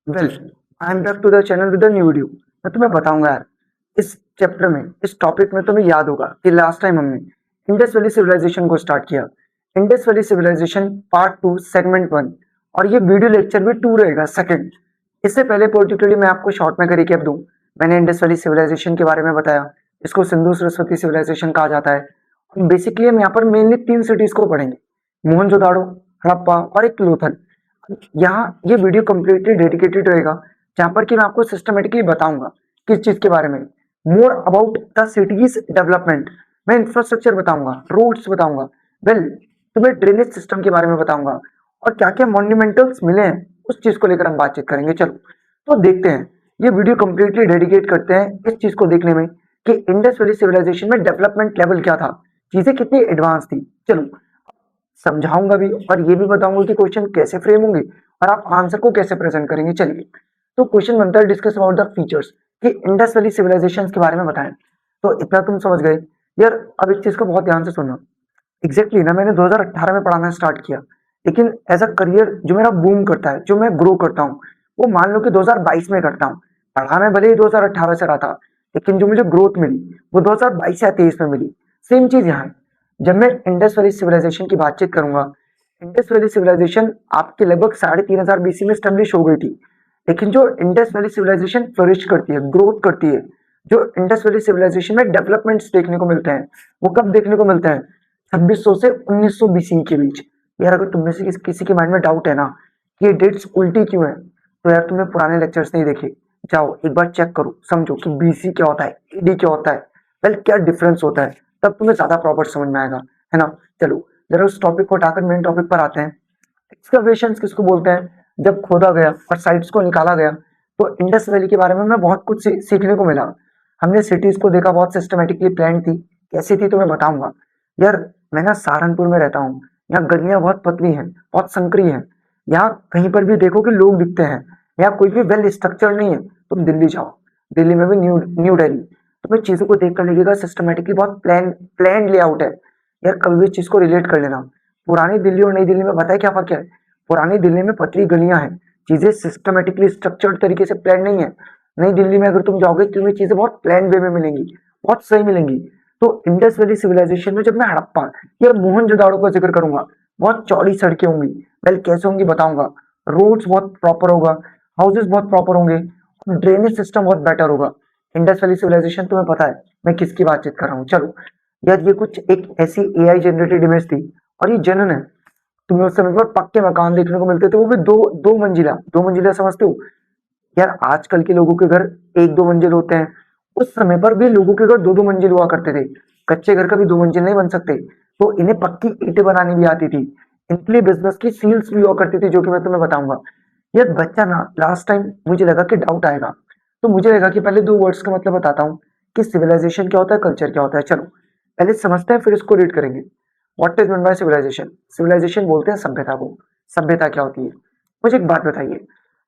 Well, I am back to the channel with a new video. मैं तुम्हें बताऊंगा यार, इस चैप्टर में, इस टॉपिक में तुम्हें याद होगा कि लास्ट टाइम हमने इंडस वैली सिविलाइजेशन को स्टार्ट किया। Indus valley civilization part 2 segment 1, और ये वीडियो लेक्चर भी 2 रहेगा, सेकंड। इससे पहले पर्टिकुलरली मैं आपको शॉर्ट में रिकैप दूं। मैंने इंडस वैली सिविलाइजेशन के बारे में बताया, इसको सिंधु सरस्वती सिविलाइजेशन कहा जाता है। बेसिकली हम यहाँ पर मेनली 3 सिटीज को पढ़ेंगे, मोहनजोदाड़ो, हड़प्पा और एक लोथल। यहाँ ये वीडियो कम्प्लीटली डेडिकेटेड रहेगा, जहाँ पर कि मैं आपको सिस्टमेटिकली बताऊंगा किस चीज के बारे में, more about the cities development. मैं इंफ्रास्ट्रक्चर बताऊंगा, रोड्स बताऊंगा, वेल, तुम्हें ड्रेनेज सिस्टम के बारे में बताऊंगा, और क्या क्या मॉन्यूमेंटल्स मिले हैं उस चीज को लेकर हम बातचीत करेंगे। चलो तो देखते हैं, ये वीडियो कम्प्लीटली डेडिकेट करते हैं इस चीज को देखने में कि इंडस वैली सिविलाइजेशन में डेवलपमेंट लेवल क्या था, चीजें कितनी एडवांस थी। चलो समझाऊंगा भी और ये भी बताऊंगा कि क्वेश्चन कैसे फ्रेम होंगे और आप आंसर को कैसे प्रेजेंट करेंगे। चलिए, तो क्वेश्चन बनता है डिस्कस अबाउट द फीचर्स कि इंडस वैली सिविलाइजेशन के बारे में बताएं। तो इतना तुम समझ गए यार। अब एक चीज को बहुत ध्यान से सुनना। एग्जैक्टली ना, मैंने 2018 में पढ़ाना स्टार्ट किया, लेकिन एज अ करियर जो मेरा बूम करता है, जो मैं ग्रो करता हूँ, वो मान लो कि 2022 में करता हूँ। पढ़ा मैं भले ही 2018 से रहा था, लेकिन जो मुझे ग्रोथ मिली वो 2022 या 23 में मिली। सेम चीज यहाँ है। जब मैं इंडस वैली सिविलाइजेशन की बातचीत करूंगा, इंडस वैली सिविलाइजेशन आपके लगभग 3500 बीसी में स्टेब्लिश हो गई थी। लेकिन जो इंडस वैली सिविलाइजेशन फ्लरिश करती है, ग्रोथ करती है, जो इंडस वैली सिविलाइजेशन में डेवलपमेंट्स देखने को मिलते हैं, वो कब देखने को मिलते हैं? 2600 से 1900 बीसी के बीच। यार अगर तुम में से किसी के माइंड में डाउट है ना कि ये डेट्स उल्टी क्यों है, तो यार तुमने पुराने लेक्चर्स नहीं देखे। जाओ एक बार चेक करो, समझो कि बीसी क्या होता है, ईडी क्या होता है, वेल क्या डिफरेंस होता है, तब तुम्हें ज्यादा प्रॉपर समझ में आएगा, है ना। चलो जरा उस टॉपिक को हटाकर मेन टॉपिक पर आते हैं। एक्सकवेशंस किसको बोलते हैं? जब खोदा गया और साइट्स को निकाला गया, तो इंडस वैली के बारे में हमें बहुत कुछ सीखने को मिला। हमने सिटीज को देखा, बहुत सिस्टमेटिकली प्लान थी। कैसी थी तो मैं बताऊंगा। यार मैं ना सहारनपुर में रहता हूँ, यहाँ गलियां बहुत पतली हैं, बहुत संकरी हैं। यहाँ कहीं पर भी देखो कि लोग दिखते हैं, यहाँ कोई भी वेल स्ट्रक्चर नहीं है। तुम दिल्ली जाओ, दिल्ली में भी न्यू न्यू दिल्ली, तुम्हें चीजों को देख कर लगेगा सिस्टमेटिकली बहुत प्लान लेआउट है। यार कभी भी इस चीज को रिलेट कर लेना। पुरानी दिल्ली और नई दिल्ली में बताया क्या फर्क है? पुरानी दिल्ली में पतली गलियां हैं, चीजें सिस्टमेटिकली स्ट्रक्चर्ड तरीके से प्लान नहीं है। नई दिल्ली में अगर तुम जाओगे तो तुम्हें चीजें बहुत प्लान वे में मिलेंगी, बहुत सही मिलेंगी। तो इंडस वैली सिविलाइजेशन में जब मैं हड़प्पा या मोहनजोदाड़ो का जिक्र करूंगा, बहुत चौड़ी सड़कें होंगी। वेल कैसे होंगी बताऊंगा। रोड्स बहुत प्रॉपर होगा, हाउसेस बहुत प्रॉपर होंगे, ड्रेनेज सिस्टम बहुत बेटर होगा। इंडस वैली सिविलाइजेशन तुम्हें पता है मैं किसकी बातचीत कर रहा हूँ। चलो यार, ये कुछ एक ऐसी एआई जनरेटेड इमेज थी, और ये जनन है। तुम्हें उस समय पर पक्के मकान देखने को मिलते थे, वो भी दो दो मंजिला। दो मंजिला समझते हो? यार आजकल के लोगों के घर एक दो मंजिल होते हैं, उस समय पर भी लोगों के घर दो दो मंजिल हुआ करते थे। कच्चे घर का भी दो मंजिल नहीं बन सकते, तो इन्हें पक्की ईंटें बनानी भी आती थी। इनके लिए बिजनेस की सील्स भी हुआ करती थी, जो कि मैं तुम्हें बताऊंगा। यार बच्चा ना, लास्ट टाइम मुझे लगा कि डाउट आएगा, तो मुझे लगा कि पहले दो वर्ड्स का मतलब बताता हूँ कि सिविलाइजेशन क्या होता है, कल्चर क्या होता है। चलो पहले समझते हैं, फिर इसको रीड करेंगे। What is mean by civilization? Civilization बोलते हैं सभ्यता को। सभ्यता क्या होती है? मुझे एक बात बताइए,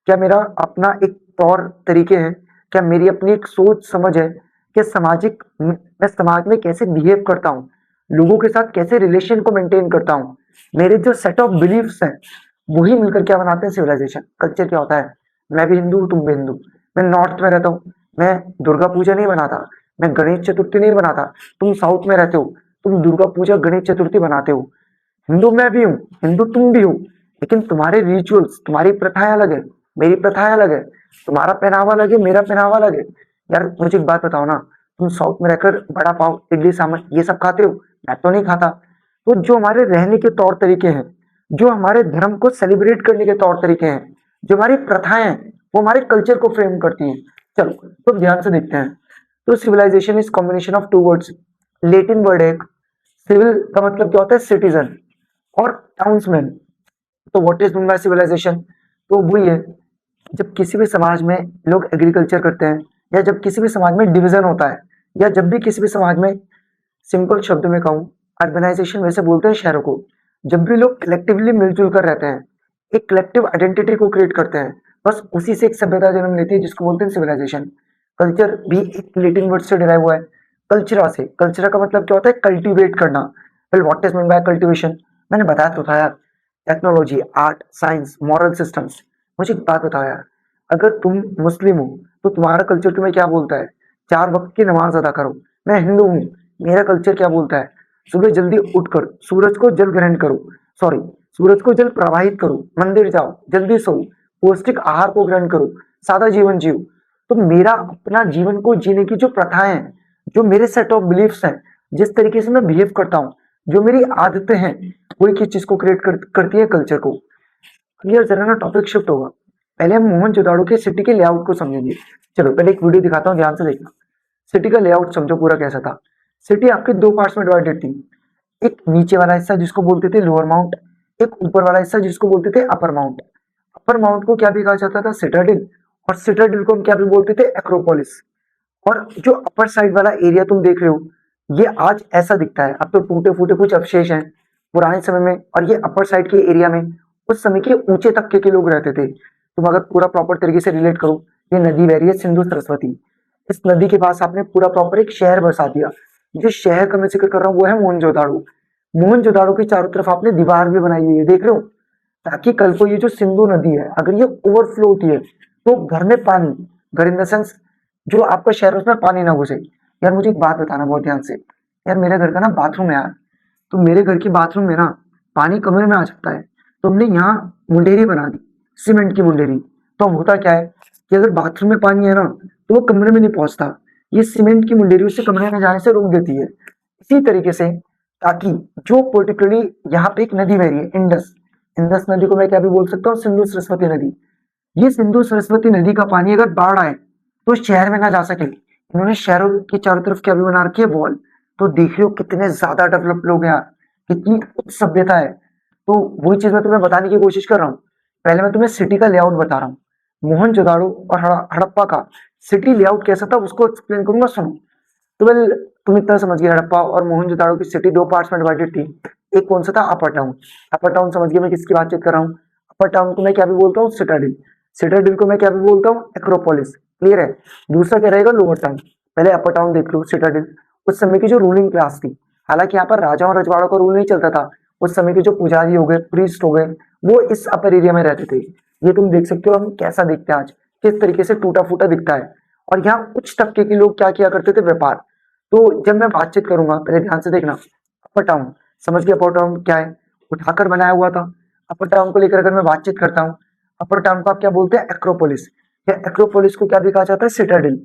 क्या मेरा अपना एक तौर तरीके हैं, क्या मेरी अपनी एक सोच समझ है, क्या सामाजिक, मैं समाज में कैसे बिहेव करता हूँ, लोगों के साथ कैसे रिलेशन को मेंटेन करता हूँ, मेरे जो सेट ऑफ बिलीफ्स हैं, वही मिलकर क्या बनाते हैं सिविलाइजेशन। कल्चर क्या होता है? मैं भी हिंदू हूँ, तुम भी हिंदू। मैं नॉर्थ में रहता हूँ, मैं दुर्गा पूजा नहीं बनाता, मैं गणेश चतुर्थी नहीं बनाता। तुम साउथ में रहते हो, तुम दुर्गा पूजा गणेश चतुर्थी बनाते हो। हिंदू मैं भी हूँ, हिंदू तुम भी हो, लेकिन तुम्हारे रिचुअल्स, तुम्हारी प्रथाएं अलग है, मेरी प्रथाएं अलग है। तुम्हारा पहनावा अलग है, मेरा पहनावा अलग है। यार मुझे एक बात बताओ ना, तुम साउथ में रहकर बड़ा पाव, इडली सांभर ये सब खाते हो, मैं तो नहीं खाता। तो जो हमारे रहने के तौर तरीके हैं, जो हमारे धर्म को सेलिब्रेट करने के तौर तरीके हैं, जो हमारी प्रथाएं हैं, वो हमारे कल्चर को फ्रेम करती हैं। चलो तो ध्यान से देखते हैं। तो civilization is combination of two words. Latin word है। सिविल का मतलब क्या होता है? सिटीजन, और टाउन्समैन। तो what is mean by civilization? तो वही है, जब किसी भी समाज में लोग एग्रीकल्चर करते हैं, या जब किसी भी समाज में डिवीजन होता है, या जब भी किसी भी समाज में, सिंपल शब्द में कहूँ, अर्बनाइजेशन वैसे बोलते हैं शहरों को, जब भी लोग कलेक्टिवली मिलजुल कर रहते हैं, एक कलेक्टिव आइडेंटिटी को क्रिएट करते हैं, बस उसी से एक सभ्यता जन्म लेती है, जिसको बोलते हैं सिविलाइजेशन। कल्चर भी एक लैटिन वर्ड से डिराइव हुआ है, कल्चरा से। कल्चरा का मतलब क्या होता है? कल्टीवेट करना। Well what is mean bye cultivation? मैंने बताया तो था यार, technology, art, science, moral systems. मुझे एक बात बताओ यार, अगर तुम मुस्लिम हो तो तुम्हारा कल्चर तुम्हें क्या बोलता है? 4 वक्त की नमाज अदा करो। मैं हिंदू हूँ, मेरा कल्चर क्या बोलता है? सुबह जल्दी उठकर सूरज को जल ग्रहण करो, सॉरी, सूरज को जल प्रवाहित करो, मंदिर जाओ, जल्दी सो, पौष्टिक आहार को ग्रहण करो, सादा जीवन जियो। तो मेरा अपना जीवन को जीने की जो प्रथाएं हैं, जो मेरे सेट ऑफ बिलीफ्स हैं, जिस तरीके से मैं बिहेव करता हूँ, जो मेरी आदतें हैं, वो एक ही चीज को क्रिएट करती है, कल्चर को। क्लियर, जरा ना टॉपिक शिफ्ट होगा। पहले हम मोहनजोदाड़ो के सिटी के लेआउट को समझेंगे। चलो पहले एक वीडियो दिखाता हूँ, ध्यान से देखना। सिटी का लेआउट समझो पूरा कैसा था। सिटी आपके दो पार्ट्स में डिवाइडेड थी। एक नीचे वाला हिस्सा जिसको बोलते थे लोअर माउंट, एक ऊपर वाला हिस्सा जिसको बोलते थे अपर माउंट। अपर माउंट को क्या भी कहा जाता था? सिटाडिल। और सिटाडिल को हम क्या भी बोलते थे? एक्रोपोलिस। और जो अपर साइड वाला एरिया तुम देख रहे हो, ये आज ऐसा दिखता है। अब तो टूटे फूटे कुछ अवशेष हैं पुराने समय में। और ये अपर साइड के एरिया में उस समय के ऊंचे तबके के लोग रहते थे। तुम अगर पूरा प्रॉपर तरीके से रिलेट करो, ये नदी बह रही है सिंधु सरस्वती। इस नदी के पास आपने पूरा प्रॉपर एक शहर बसा दिया। जिस शहर का मैं जिक्र कर रहा हूँ वो है मोहनजोदाड़ो। मोहनजोदाड़ो के चारों तरफ आपने दीवार भी बनाई हुई है, देख रहे हो, ताकि कल को ये जो सिंधु नदी है अगर ये ओवरफ्लो होती है तो घर में पानी, घर इन द सेंस जो आपका शहर है उसमें पानी ना घुसे। यार मुझे एक बात बताना बहुत ध्यान से। यार मेरे घर का ना बाथरूम है यार, तो मेरे घर की बाथरूम में ना पानी कमरे में आ जाता है। तो हमने यहाँ मुंडेरी बना दी, सीमेंट की मुंडेरी। तो अब होता क्या है कि अगर बाथरूम में पानी है ना तो वो कमरे में नहीं पहुंचता। ये सीमेंट की मुंडेरी उसे कमरे में जाने से रोक देती है। इसी तरीके से, ताकि जो पर्टिकुलरली यहाँ पे एक नदी बह रही है इंडस, इंडस नदी को मैं क्या भी बोल सकता हूँ? सिंधु सरस्वती नदी। ये सिंधु सरस्वती नदी का पानी अगर बाढ़ आए तो शहर में ना जा सके। इन्होंने शहरों के चारों तरफ क्या भी बना रखी है? वॉल। तो देख रहे हो कितने ज्यादा डेवलप लोग हैं यार, कितनी उच्च सभ्यता है। तो वही चीज मैं तुम्हें बताने की कोशिश कर रहा हूँ। पहले मैं तुम्हें सिटी का लेआउट बता रहा हूँ। मोहनजोदाड़ो और हड़प्पा का सिटी लेआउट कैसा था उसको एक्सप्लेन करूंगा, सुनो। तो वेल, तुम इतना समझ गए, हड़प्पा और मोहनजोदाड़ो की सिटी दो पार्ट्स में डिवाइडेड थी। एक कौन सा था? अपर टाउन। अपर टाउन समझ गए मैं किसकी बातचीत कर रहा हूँ? अपर टाउन को मैं क्या भी बोलता हूँ? सिटाडिल। सिटाडिल को मैं क्या भी बोलता हूँ? एक्रोपोलिस। क्लियर है? दूसरा क्या रहेगा? Lower town. पहले अपर टाउन देख लो, सिटाडिल। उस समय की जो रूलिंग क्लास थी, हालांकि यहाँ पर राजा और रजवाड़ों का रूल नहीं चलता था। उस समय के जो पुजारी हो गए, प्रीस्ट हो गए, वो इस अपर एरिया में रहते थे। ये तुम देख सकते हो हम कैसा दिखते हैं आज, किस तरीके से टूटा फूटा दिखता है। और यहाँ उच्च तबके के लोग क्या किया करते थे? व्यापार। तो जब मैं बातचीत करूंगा पहले ध्यान से देखना। अपर टाउन समझ गया? अपर टाउन क्या है? उठाकर बनाया हुआ था। अपर टाउन को लेकर अगर मैं बातचीत करता हूँ, अपर टाउन को आप क्या बोलते हैं? एक्रोपोलिस। या एक्रोपोलिस को क्या भी कहा जाता है? सिटाडिल।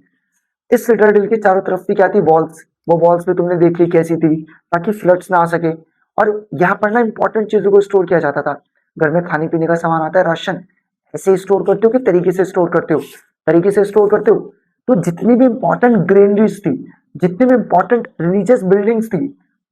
इस सिटाडिल के चारों तरफ भी क्या थी? वॉल्स। वो वॉल्स भी तुमने देख ली कैसी थी, ताकि फ्लड्स ना आ सके। और यहाँ पर ना इंपॉर्टेंट चीजों को स्टोर किया जाता था। घर में खाने पीने का सामान आता है, राशन, ऐसे स्टोर करते हो कि तरीके से स्टोर करते हो? तरीके से स्टोर करते हो। तो जितनी भी इंपॉर्टेंट ग्रेनरीज थी, जितनी भी इंपॉर्टेंट रिलीजियस बिल्डिंग्स थी,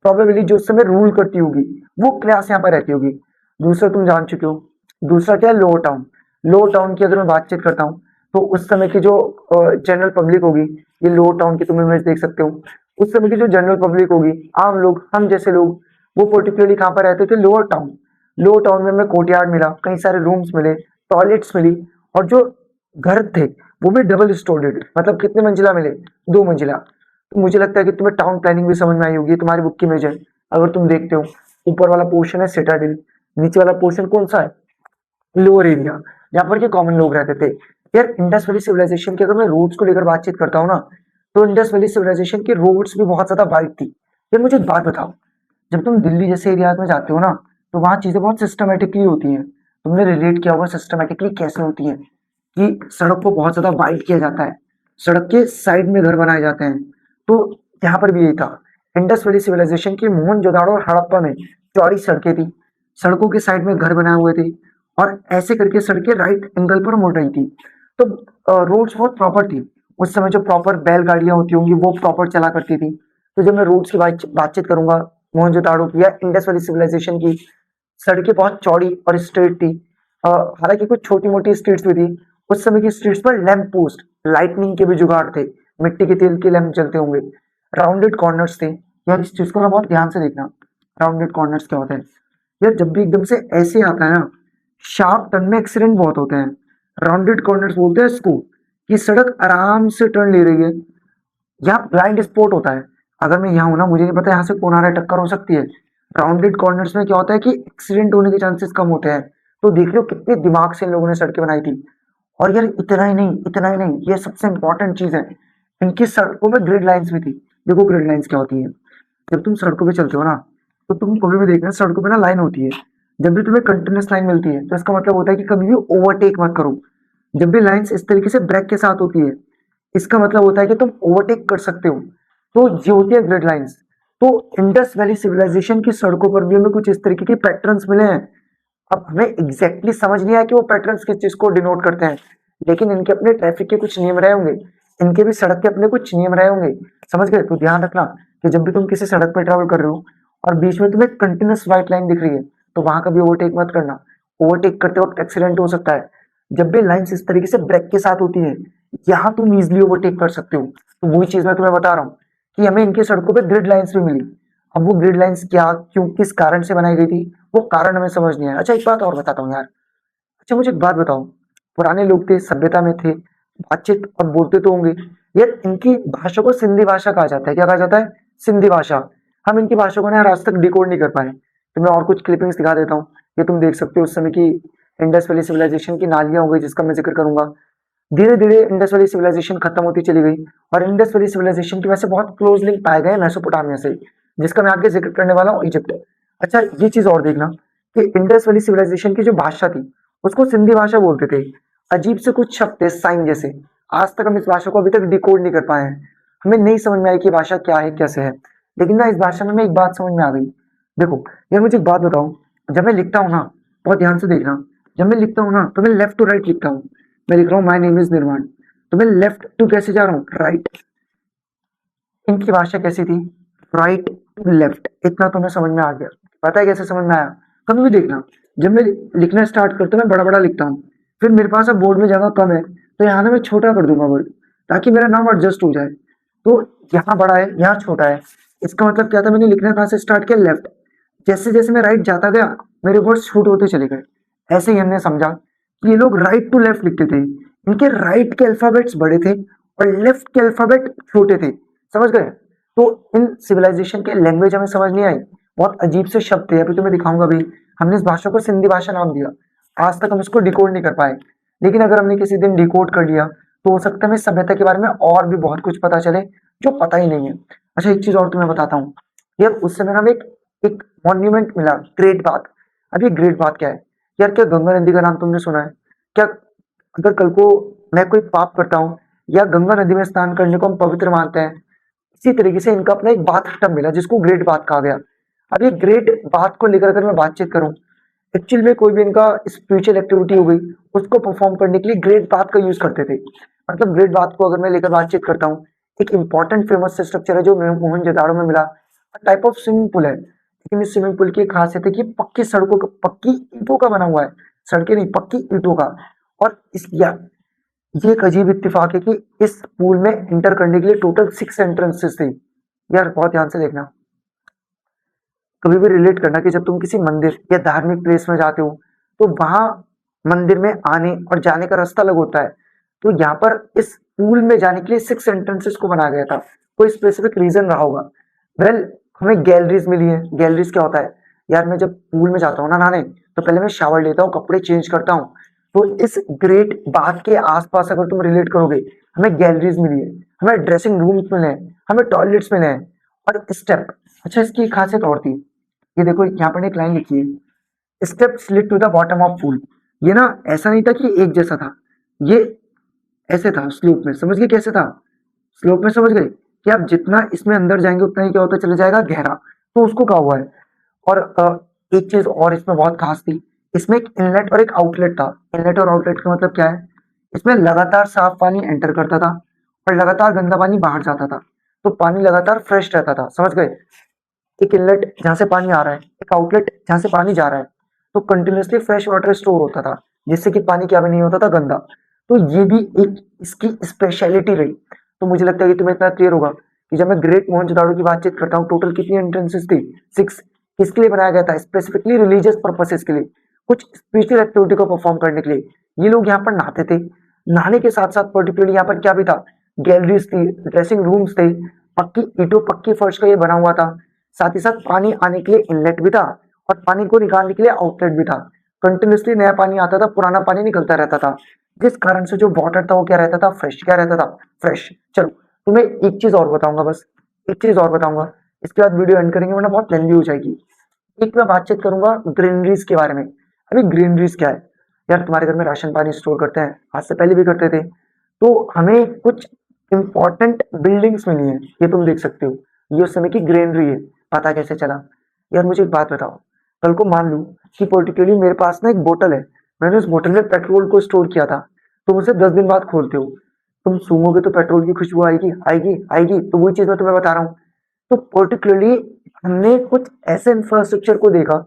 प्रोबेबली जो उस समय रूल करती होगी, वो क्लास यहाँ पर रहती होगी। दूसरा तुम जान चुके हो। दूसरा क्या है? Lower town. लोअर टाउन की अगर मैं बातचीत करता हूँ तो उस समय की जो जनरल पब्लिक होगी, ये लोअर टाउन की तुम इमेज देख सकते हो। उस समय की जो जनरल पब्लिक होगी, आम लोग, हम जैसे लोग, वो पर्टिकुलरली कहाँ पर रहते थे? Lower town. लोअर टाउन में हमें कोर्टयार्ड मिला, कई सारे रूम्स मिले, टॉयलेट्स मिली। और जो घर थे वो भी डबल स्टोरेड, मतलब कितने मंजिला मिले? 2 मंजिला। तो मुझे लगता है कि तुम्हें टाउन प्लानिंग भी समझ में आई होगी। तुम्हारी बुक की इमेज है, अगर तुम देखते हो, ऊपर वाला पोर्शन है सिटाडिल, नीचे वाला पोर्शन कौन सा है? लोअर एरिया, जहाँ पर के कॉमन लोग रहते थे। यार इंडस वैली सिविलाइजेशन की अगर मैं रोड्स को लेकर बातचीत करता हूँ ना, तो इंडस वैली सिविलाइजेशन की रोड्स भी बहुत ज्यादा वाइड थी। यार मुझे एक बात बताओ, जब तुम दिल्ली जैसे एरिया में जाते हो ना, तो वहाँ चीजें बहुत सिस्टमेटिकली होती हैं। तुमने रिलेट किया होगा सिस्टमेटिकली कैसे होती है, कि सड़क को बहुत ज्यादा वाइड किया जाता है, सड़क के साइड में घर बनाए जाते हैं। तो यहाँ पर भी यही था। इंडस वैली सिविलाइजेशन की मोहनजोदाड़ो और हड़प्पा में चौड़ी सड़कें थी, सड़कों के साइड में घर बनाए हुए थे, और ऐसे करके सड़कें राइट एंगल पर मुड़ रही थी। तो रोड्स बहुत प्रॉपर थी। उस समय जो प्रॉपर बैलगाड़ियां होती होंगी वो प्रॉपर चला करती थी। तो जब मैं रोड्स की बातचीत करूंगा मोहनजोदाड़ो की या इंडस वैली सिविलाइजेशन की, सड़कें बहुत चौड़ी और स्ट्रेट थी। हालांकि कुछ छोटी मोटी स्ट्रीट्स भी थी। उस समय की स्ट्रीट्स पर लैंप पोस्ट, लाइटनिंग के भी जुगाड़ थे, मिट्टी के तेल के लैंप जलते होंगे। राउंडेड कॉर्नर्स थे। यार इस चीज को ना बहुत ध्यान से देखना, राउंडेड कॉर्नर्स क्या होते हैं। यार जब भी एकदम से ऐसे आता है ना, शार्प टर्न में एक्सीडेंट बहुत होते हैं। राउंडेड कॉर्नर्स बोलते हैं इसको, कि सड़क आराम से टर्न ले रही है। यहाँ ब्लाइंड स्पॉट होता है। अगर मैं यहाँ हूं ना, मुझे नहीं पता यहाँ से कौन आ रहा है, टक्कर हो सकती है। राउंडेड कॉर्नर्स में क्या होता है कि एक्सीडेंट होने के चांसेस कम होते हैं। तो देख लो कितने दिमाग से इन लोगों ने सड़कें बनाई थी। और यार इतना ही नहीं, ये सबसे इंपॉर्टेंट चीज है, इनकी सड़कों में ग्रिड लाइंस भी थी। देखो ग्रिड लाइंस क्या होती है, जब तुम सड़कों पे चलते हो ना, तो तुम कभी भी देखना सड़कों पे ना लाइन होती है। जब भी तुम्हें कंटिन्यूस लाइन मिलती है तो इसका मतलब होता है कि कभी भी ओवरटेक मत करो। जब भी लाइंस इस तरीके से ब्रेक के साथ होती है, इसका मतलब होता है कि तुम ओवरटेक कर सकते हो। तो ये होती है ग्रिड लाइंस। तो इंडस वैली सिविलाइजेशन की सड़कों पर भी हमें कुछ इस तरीके के पैटर्न्स मिले हैं। अब हमें एग्जैक्टली समझ नहीं आया कि वो पैटर्न्स किस चीज को डिनोट करते हैं, लेकिन इनके अपने ट्रैफिक के कुछ नियम रहे होंगे, इनके भी सड़क के अपने कुछ नियम रहे होंगे। समझ गए? तो ध्यान रखना कि जब भी तुम किसी सड़क पर ट्रैवल कर रहे हो और बीच में तुम्हें कंटिन्यूस व्हाइट लाइन दिख रही है, तो वहां कभी ओवरटेक मत करना। ओवरटेक करते वक्त एक्सीडेंट हो सकता है। जब भी लाइन्स इस तरीके से ब्रेक के साथ होती है, यहाँ तुम इजिली ओवरटेक कर सकते हो। तो वही चीज मैं तुम्हें बता रहा हूँ कि हमें इनके सड़कों पे ग्रिड लाइंस भी मिली। अब वो ग्रिड लाइंस क्या, क्यों, किस कारण से बनाई गई थी, वो कारण हमें समझ नहीं आया। अच्छा एक बात और बताता हूँ यार। अच्छा मुझे एक बात बताओ, पुराने लोग थे, सभ्यता में थे, बातचीत और बोलते तो होंगे। यार इनकी भाषा को सिंधी भाषा कहा जाता है। क्या कहा जाता है? सिंधी भाषा। हम इनकी भाषा को ना यार आज तक डिकोड नहीं कर पाए। तो मैं और कुछ क्लिपिंग्स दिखा देता हूँ। ये तुम देख सकते हो उस समय की इंडस वैली सिविलाइजेशन की नालियां हो गई, जिसका मैं जिक्र करूंगा। धीरे धीरे इंडस वैली सिविलाइजेशन खत्म होती चली गई और इंडस वैली सिविलाइजेशन की वजह से बहुत क्लोज लिंक पाए गए मेसोपोटामिया से, जिसका मैं आगे जिक्र करने वाला हूँ, इजिप्ट। अच्छा ये चीज और देखना कि इंडस वैली सिविलाइजेशन की जो भाषा थी उसको सिंधी भाषा बोलते थे। अजीब से कुछ शब्द थे साइन जैसे, आज तक हम इस भाषा को अभी तक डिकोड नहीं कर पाए हैं। हमें नहीं समझ में आई कि भाषा क्या है कैसे है। लेकिन ना इस भाषा में एक बात समझ में आ गई। देखो यार मुझे एक बात बताओ, जब मैं लिखता हूँ ना, बहुत ध्यान से देखना, जब मैं लिखता हूँ ना तो मैं लेफ्ट टू राइट लिखता हूँ। मैं लिख रहा हूँ माय नेम इज निर्माण, तो मैं लेफ्ट टू कैसे जा रहा हूँ? राइट। इनकी भाषा कैसी थी? Right to left. इतना तो मैं समझ में आ गया। पता है कैसे समझ में आया? कभी भी देखना, जब मैं लिखना स्टार्ट करता हूँ मैं बड़ा बड़ा लिखता हूँ, फिर मेरे पास अब बोर्ड में जगह कम है तो यहाँ से मैं छोटा कर दूंगा वर्ड, ताकि मेरा नाम एडजस्ट हो जाए। तो यहाँ बड़ा है यहाँ छोटा है, इसका मतलब क्या था, मैंने लिखना कहाँ से स्टार्ट किया? लेफ्ट। जैसे जैसे मैं राइट जाता गया मेरे वर्ड शूट होते चले गए। ऐसे ही हमने समझा कि ये लोग राइट टू लेफ्ट लिखते थे। इनके राइट के अल्फाबेट्स बड़े थे और लेफ्ट के अल्फाबेट छोटे थे। समझ गए? तो इन सिविलाइजेशन के लैंग्वेज हमें समझ नहीं आई, बहुत अजीब से शब्द थे, अभी तुम्हें दिखाऊंगा भी। हमने इस भाषा को सिंधी भाषा नाम दिया, आज तक हम इसको डिकोड नहीं कर पाए। लेकिन अगर हमने किसी दिन डिकोड कर लिया तो हो सकता है हमें सभ्यता के बारे में और भी बहुत कुछ पता चले जो पता ही नहीं है। अच्छा एक चीज और तुम्हें बताता हूँ। यार उस समय हमें एक एक मॉन्यूमेंट मिला, ग्रेट बाथ। अब ये ग्रेट बाथ क्या है? यार क्या गंगा नदी का नाम तुमने सुना है क्या? अगर कल को मैं कोई पाप करता हूँ या गंगा नदी में स्नान करने को हम पवित्र मानते हैं, इसी तरीके से इनका अपना एक बाथ टब मिला जिसको ग्रेट बाथ कहा गया। अब ये ग्रेट बाथ को लेकर अगर मैं बातचीत करूं, एक्चुअल में कोई भी इनका स्पिरिचुअल एक्टिविटी हो गई उसको परफॉर्म करने के लिए ग्रेट बाथ का यूज करते थे। मतलब ग्रेट बाथ को अगर मैं लेकर बातचीत करता हूँ, एक इंपॉर्टेंट फेमस स्ट्रक्चर है जो मोहनजोदाड़ो में मिला, टाइप ऑफ स्विमिंग पूल है। लेकिन इस स्विमिंग पूल की एक खासियत है कि पक्की सड़कों का, पक्की ईंटों का बना हुआ है, सड़कें नहीं पक्की ईंटों का। और इस ये एक अजीब इत्तेफाक है कि इस पूल में एंटर करने के लिए टोटल 6 एंट्रेंसेस थे। यार बहुत ध्यान से देखना, कभी भी रिलेट करना कि जब तुम किसी मंदिर या धार्मिक प्लेस में जाते हो तो वहां मंदिर में आने और जाने का रास्ता अलग होता है। तो यहाँ पर इस पूल में जाने के लिए 6 एंट्रेंसेस को बनाया गया था। कोई स्पेसिफिक रीजन रहा होगा। वेल हमें गैलरीज मिली है। गैलरीज क्या होता है? यार मैं जब पूल में जाता हूँ ना नहाने, तो पहले मैं शावर लेता हूँ, कपड़े चेंज करता हूँ। तो इस ग्रेट बाथ के आसपास अगर तुम रिलेट करोगे, हमें गैलरीज मिली है, हमें ड्रेसिंग रूम्स मिले हैं, हमें टॉयलेट्स मिले हैं और स्टेप। अच्छा इसकी एक खासियत और थी, ये देखो यहाँ पर एक लाइन लिखी है, step slit to the bottom of pool. ये ना ऐसा नहीं था कि एक जैसा था, ये ऐसे था स्लोप में। समझ गए कैसे था? स्लोप में समझ गए कि आप जितना इसमें अंदर जाएंगे उतना ही क्या होता चला जाएगा? गहरा। तो उसको कहा हुआ है। और एक चीज और इसमें बहुत खास थी, इसमें एक इनलेट और एक आउटलेट था। इनलेट और आउटलेट का मतलब क्या है? इसमें लगातार साफ पानी एंटर करता था और लगातार गंदा पानी बाहर जाता था। तो पानी लगातार फ्रेश रहता था। समझ गए? एक इनलेट जहाँ से पानी आ रहा है, एक आउटलेट जहाँ से पानी जा रहा है, तो कंटिन्यूसली फ्रेश वाटर स्टोर होता था, जिससे कि पानी क्या भी नहीं होता था, गंदा। तो ये भी एक इसकी स्पेशलिटी रही। तो मुझे लगता है कि तुम्हें इतना क्लियर होगा कि जब मैं ग्रेट मोहनजोदाड़ो की बातचीत करता हूँ, टोटल कितनी एंट्रेंसेस थी? 6। किसके लिए बनाया गया था? स्पेसिफिकली रिलीजियस पर्पसेस के लिए, कुछ स्पिरिचुअल एक्टिविटी को परफॉर्म करने के लिए ये लोग यहाँ पर नहाते थे। नहाने के साथ साथ पर्टिकुलरली यहाँ पर क्या भी था? गैलरीज थी, ड्रेसिंग रूम्स थे, पक्की ईंटों पक्की फर्श का ये बना हुआ था। साथ ही साथ पानी आने के लिए इनलेट भी था और पानी को निकालने के लिए आउटलेट भी था। कंटिन्यूसली नया पानी आता था, पुराना पानी निकलता रहता था, जिस कारण से जो वाटर था वो क्या रहता था, फ्रेश। क्या रहता था, फ्रेश। चलो तुम्हें एक चीज और बताऊंगा, बस एक चीज और बताऊंगा, इसके बाद वीडियो एंड करेंगे वरना बहुत लेंदी हो जाएगी। एक मैं बातचीत करूंगा ग्रीनरीज के बारे में। अभी ग्रीनरीज क्या है यार, तुम्हारे घर में राशन पानी स्टोर करते हैं, आज से पहले भी करते थे, तो हमें कुछ इंपॉर्टेंट बिल्डिंग्स मिली हैं, ये तुम देख सकते हो, ये उस समय की ग्रीनरी है। पता कैसे चला यार, मुझे एक बात बताओ, कल को मान लूं कि पर्टिकुलरली मेरे पास ना एक बोतल है, मैंने उस बोतल में पेट्रोल को स्टोर किया था, तुम उसे 10 दिन बाद खोलते हो, तुम सूंघोगे तो पेट्रोल की खुशबू आएगी आएगी आएगी, तो वही चीज मैं तुम्हें बता रहा हूँ। तो पर्टिकुलरली हमने कुछ ऐसे इंफ्रास्ट्रक्चर को देखा,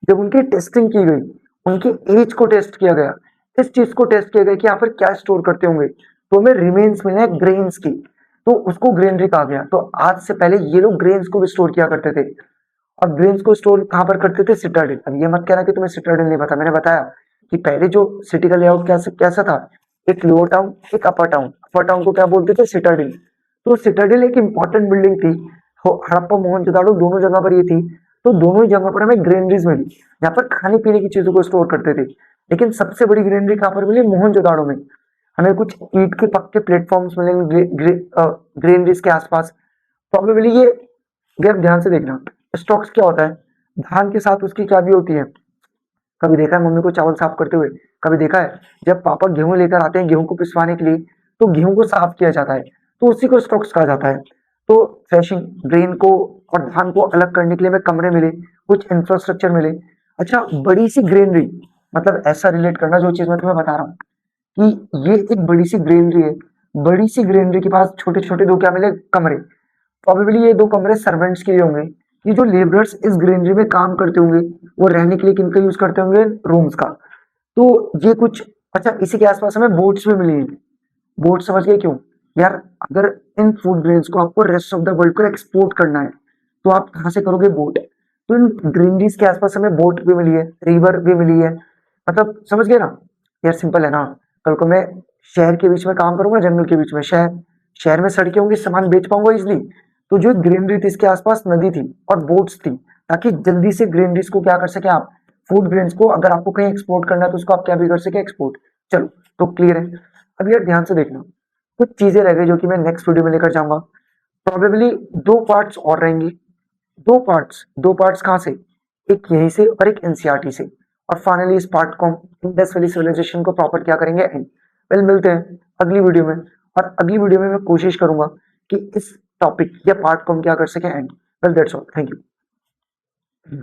जब उनकी टेस्टिंग की गई, उनकी एज को टेस्ट किया गया, इस चीज को टेस्ट किया गया कि यहाँ पर क्या स्टोर करते होंगे, तो हमें रिमेन्स मिले ग्रेन्स की, तो उसको ग्रेनरी कहा गया। तो आज से पहले ये लोग ग्रेन्स को भी स्टोर किया करते थे, और ग्रेन्स को स्टोर कहाँ पर करते थे, सिटाडेल। अब ये मत कहना कि तुम्हें सिटाडेल नहीं पता, मैंने बताया कि पहले जो सिटी का लेआउट कैसा कैसा था, एक लोअर टाउन एक अपर टाउन, अपर टाउन को क्या बोलते थे, सिटाडेल। तो सिटाडेल एक इंपॉर्टेंट बिल्डिंग थी, हड़प्पा मोहनजोदाड़ो दोनों जगह पर ये थी, तो दोनों ही जगह पर हमें ग्रेनरीज मिली, यहाँ पर खाने पीने की चीजों को स्टोर करते थे। लेकिन सबसे बड़ी ग्रेनरी कहाँ पर मिली, मोहनजोदाड़ो में। हमें कुछ ईंट के पक्के प्लेटफॉर्म्स मिलेंगे ग्रेनरीज के आसपास। प्रोबेबली ये गैप ध्यान से देखना, स्टॉक्स क्या होता है, धान के साथ उसकी क्या भी होती है। कभी देखा है मम्मी को चावल साफ करते हुए, कभी देखा है जब पापा गेहूं लेकर आते हैं गेहूं को पिसवाने के लिए, तो गेहूं को साफ किया जाता है, तो उसी को स्टॉक्स कहा जाता है। तो थ्रेशिंग, ग्रेन को और धान को अलग करने के लिए हमें कमरे मिले, कुछ इंफ्रास्ट्रक्चर मिले। अच्छा, बड़ी सी ग्रेनरी, मतलब ऐसा रिलेट करना जो चीज मैं तुम्हें बता रहा हूँ कि ये एक बड़ी सी ग्रेनरी है, बड़ी सी ग्रेनरी के पास छोटे छोटे दो क्या मिले, कमरे। प्रोबेबली ये दो कमरे सर्वेंट्स के लिए होंगे, ये जो लेबरर्स इस ग्रेनरी में काम करते होंगे, वो रहने के लिए किनका यूज करते होंगे, रूम्स का। तो ये कुछ, अच्छा इसी के आसपास हमें बोट्स भी मिली हैं। बोट समझ गए क्यों यार, अगर इन फूड ग्रेन्स को आपको रेस्ट ऑफ द वर्ल्ड को एक्सपोर्ट करना है, तो आप कहाँ से करोगे, बोट। तो इन ग्रीनरीज के आसपास हमें बोट भी मिली है, रिवर भी मिली है, मतलब समझ गए ना यार, सिंपल है ना। कल को मैं शहर के बीच में काम करूंगा, जंगल के बीच में शहर, शहर में सड़कें होंगी, सामान बेच पाऊंगा इजिली। तो जो ग्रीनरी थी इसके आसपास नदी थी और बोट्स थी, ताकि जल्दी से ग्रीनरीज को क्या कर सके आप, फूड ग्रेन्स को अगर आपको कहीं एक्सपोर्ट करना है तो उसको आप क्या भी कर सके, एक्सपोर्ट। चलो तो क्लियर है। अब यार ध्यान से देखना, कुछ चीजें रह गई जो कि मैं नेक्स्ट वीडियो में लेकर जाऊंगा। प्रोबेबली दो पार्ट्स और रहेंगी, दो पार्ट्स कहाँ से, एक यहीं से और एक एनसीईआरटी से। और फाइनली इस पार्ट को हम इंडस वैली सिविलाइजेशन को प्रॉपर क्या करेंगे, एंड। वेल मिलते हैं अगली वीडियो में, और अगली वीडियो में मैं कोशिश करूंगा कि इस टॉपिक या पार्ट को हम क्या कर सकें, and. Well that's all, thank you.